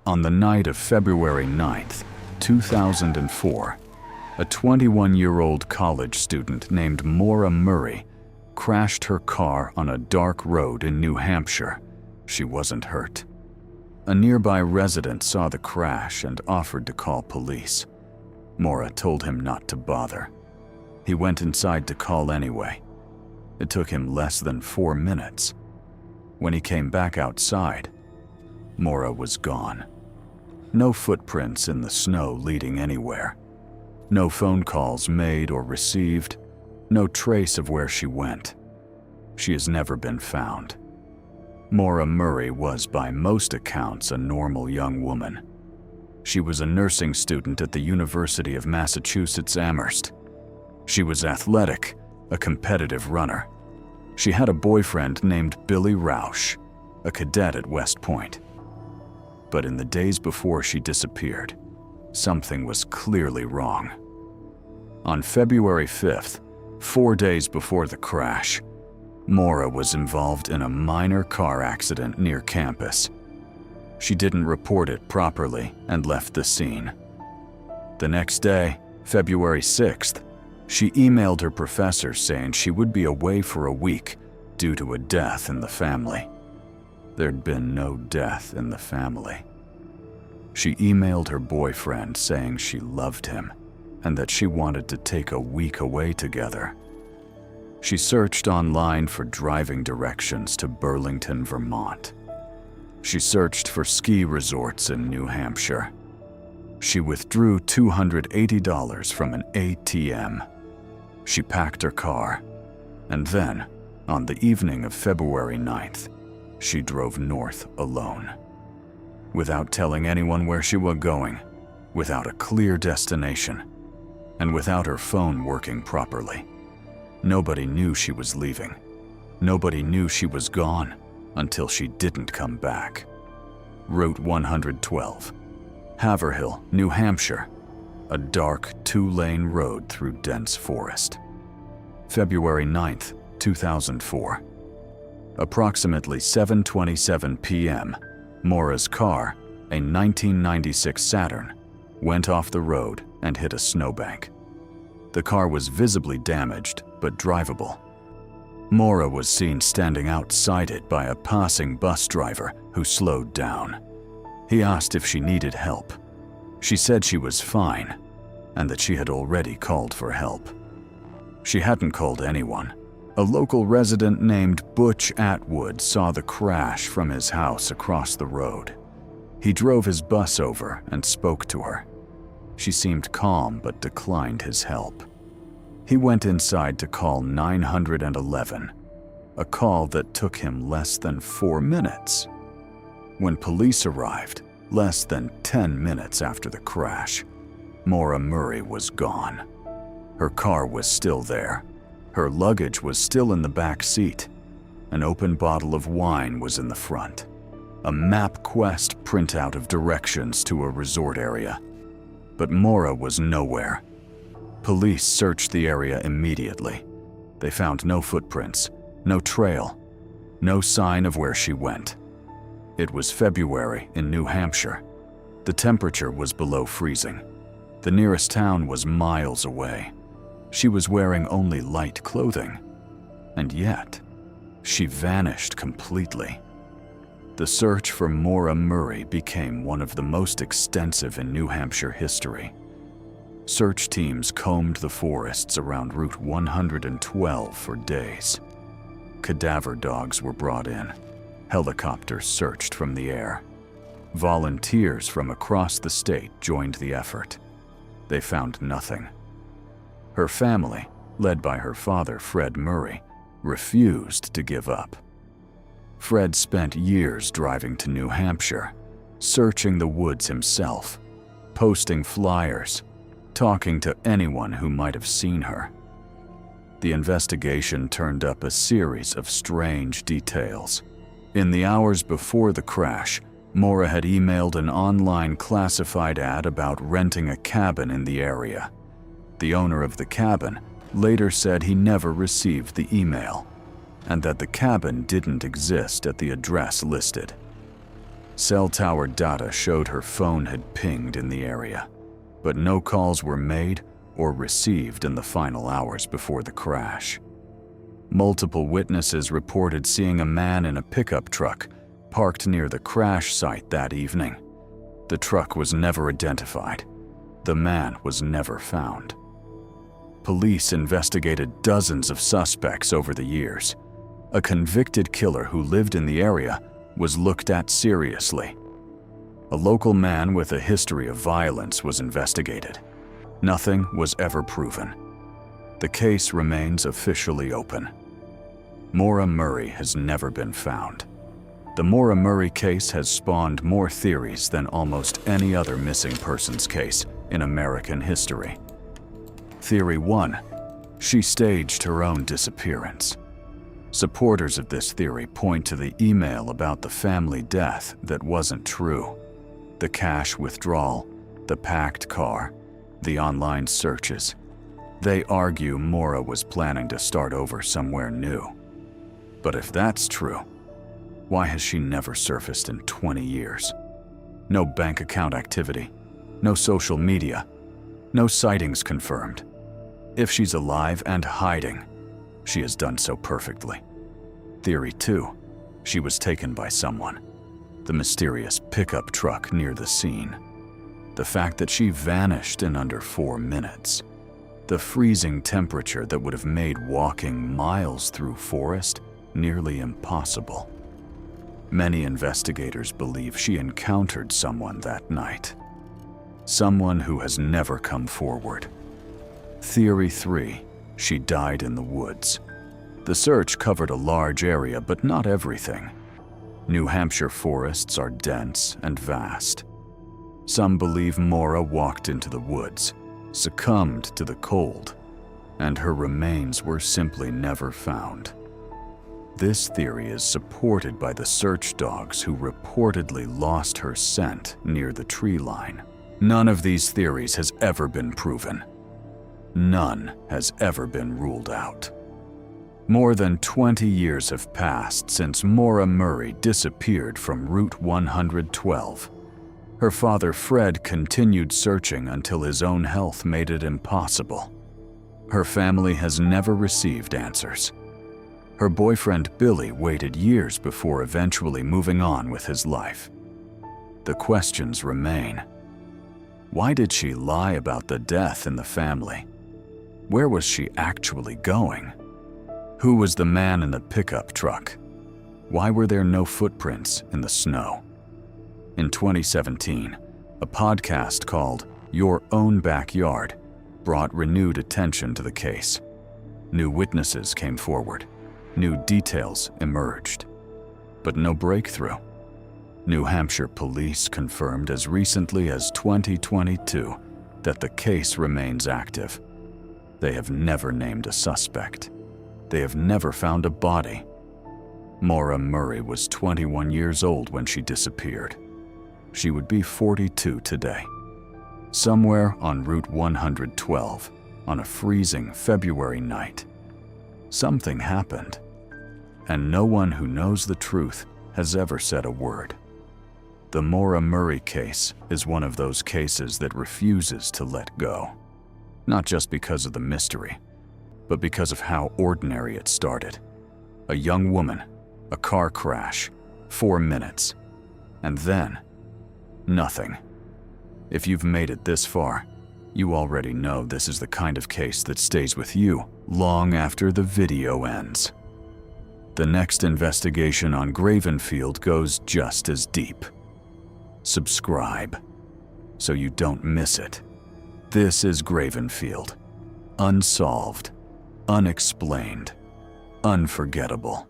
On the night of February 9th, 2004, a 21-year-old college student named Maura Murray crashed her car on a dark road in New Hampshire. She wasn't hurt. A nearby resident saw the crash and offered to call police. Maura told him not to bother. He went inside to call anyway. It took him less than 4 minutes. When he came back outside, Maura was gone. No footprints in the snow leading anywhere. No phone calls made or received. No trace of where she went. She has never been found. Maura Murray was, by most accounts, a normal young woman. She was a nursing student at the University of Massachusetts Amherst. She was athletic, a competitive runner. She had a boyfriend named Billy Rausch, a cadet at West Point. But in the days before she disappeared, something was clearly wrong. On February 5th, 4 days before the crash, Maura was involved in a minor car accident near campus. She didn't report it properly and left the scene. The next day, February 6th, she emailed her professor saying she would be away for a week due to a death in the family. There'd been no death in the family. She emailed her boyfriend saying she loved him and that she wanted to take a week away together. She searched online for driving directions to Burlington, Vermont. She searched for ski resorts in New Hampshire. She withdrew $280 from an ATM. She packed her car, and then, on the evening of February 9th, she drove north alone. Without telling anyone where she was going, without a clear destination, and without her phone working properly. Nobody knew she was leaving. Nobody knew she was gone until she didn't come back. Route 112, Haverhill, New Hampshire, a dark 2-lane road through dense forest. February 9th, 2004. Approximately 7:27 p.m., Maura's car, a 1996 Saturn, went off the road and hit a snowbank. The car was visibly damaged but drivable. Maura was seen standing outside it by a passing bus driver who slowed down. He asked if she needed help. She said she was fine and that she had already called for help. She hadn't called anyone. A local resident named Butch Atwood saw the crash from his house across the road. He drove his bus over and spoke to her. She seemed calm but declined his help. He went inside to call 911, a call that took him less than 4 minutes. When police arrived, less than 10 minutes after the crash, Maura Murray was gone. Her car was still there. Her luggage was still in the back seat. An open bottle of wine was in the front. A MapQuest printout of directions to a resort area. But Maura was nowhere. Police searched the area immediately. They found no footprints, no trail, no sign of where she went. It was February in New Hampshire. The temperature was below freezing. The nearest town was miles away. She was wearing only light clothing. And yet, she vanished completely. The search for Maura Murray became one of the most extensive in New Hampshire history. Search teams combed the forests around Route 112 for days. Cadaver dogs were brought in. Helicopters searched from the air. Volunteers from across the state joined the effort. They found nothing. Her family, led by her father, Fred Murray, refused to give up. Fred spent years driving to New Hampshire, searching the woods himself, posting flyers, talking to anyone who might have seen her. The investigation turned up a series of strange details. In the hours before the crash, Maura had emailed an online classified ad about renting a cabin in the area. The owner of the cabin later said he never received the email, and that the cabin didn't exist at the address listed. Cell tower data showed her phone had pinged in the area, but no calls were made or received in the final hours before the crash. Multiple witnesses reported seeing a man in a pickup truck parked near the crash site that evening. The truck was never identified. The man was never found. Police investigated dozens of suspects over the years. A convicted killer who lived in the area was looked at seriously. A local man with a history of violence was investigated. Nothing was ever proven. The case remains officially open. Maura Murray has never been found. The Maura Murray case has spawned more theories than almost any other missing persons case in American history. Theory 1. She staged her own disappearance. Supporters of this theory point to the email about the family death that wasn't true, the cash withdrawal, the packed car, the online searches. They argue Maura was planning to start over somewhere new. But if that's true, why has she never surfaced in 20 years? No bank account activity, no social media, no sightings confirmed. If she's alive and hiding, she has done so perfectly. Theory 2. She was taken by someone. The mysterious pickup truck near the scene. The fact that she vanished in under 4 minutes. The freezing temperature that would have made walking miles through forest nearly impossible. Many investigators believe she encountered someone that night. Someone who has never come forward. Theory 3. She died in the woods. The search covered a large area, but not everything. New Hampshire forests are dense and vast. Some believe Maura walked into the woods, succumbed to the cold, and her remains were simply never found. This theory is supported by the search dogs who reportedly lost her scent near the tree line. None of these theories has ever been proven. None has ever been ruled out. More than 20 years have passed since Maura Murray disappeared from Route 112. Her father Fred continued searching until his own health made it impossible. Her family has never received answers. Her boyfriend Billy waited years before eventually moving on with his life. The questions remain. Why did she lie about the death in the family? Where was she actually going? Who was the man in the pickup truck? Why were there no footprints in the snow? In 2017, a podcast called Your Own Backyard brought renewed attention to the case. New witnesses came forward. New details emerged. But no breakthrough. New Hampshire police confirmed as recently as 2022 that the case remains active. They have never named a suspect. They have never found a body. Maura Murray was 21 years old when she disappeared. She would be 42 today. Somewhere on Route 112, on a freezing February night, something happened, and no one who knows the truth has ever said a word. The Maura Murray case is one of those cases that refuses to let go. Not just because of the mystery, but because of how ordinary it started. A young woman, a car crash, 4 minutes, and then nothing. If you've made it this far, you already know this is the kind of case that stays with you long after the video ends. The next investigation on Gravenfield goes just as deep. Subscribe so you don't miss it. This is Gravenfield. Unsolved, unexplained, unforgettable.